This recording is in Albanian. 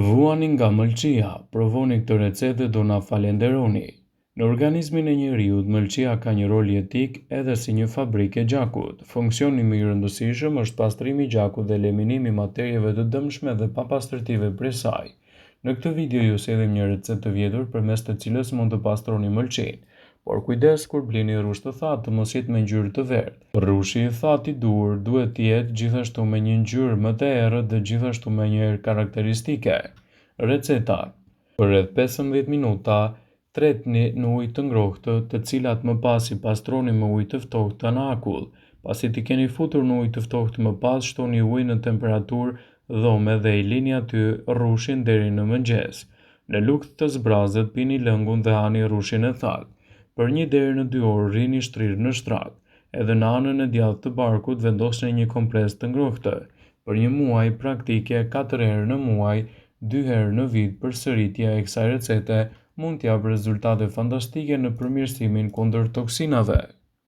Vuani nga mëlçia, provoni këtë recetë dhe do na falenderoni. Në organizmin e njeriut, mëlçia ka një rol jetik edhe si një fabrikë e gjakut. Funksioni më i rëndësishëm është pastrimi i gjakut dhe eliminimi i materieve të dëmshme dhe papastërtive prej saj. Në këtë video ju sillim një recetë të vjetër përmes të cilës mund të pastroni mëlçinë. Por kujdes kur blini rrush të thatë të mos jetë me ngjyrë të verdhë. Rrushi i thatë i dur duhet të jetë gjithashtu me një ngjyrë më të errët dhe gjithashtu me një erë karakteristike. Receta: për rreth 15 minuta tretni në ujë të ngrohtë, të cilat më pas i pastroni me ujë të ftohtë në akull. Pasi t'i keni futur në ujë të ftohtë më pas, shtoni ujë në temperaturë dhome dhe i lini aty rrushin deri në mëngjes. Në lugt të zbrazët pini lëngun dhe hani rrushin e thatë. Për 1 deri në 2 orë rini shtrirë në shtrat. Edhe në anën e djathtë të barkut vendosni një kompres të ngrohtë. Për 1 muaj praktike, 4 herë në muaj, 2 herë në vit, përsëritja e kësaj recete mund t'japë rezultate fantastike në përmirësimin kundër toksinave.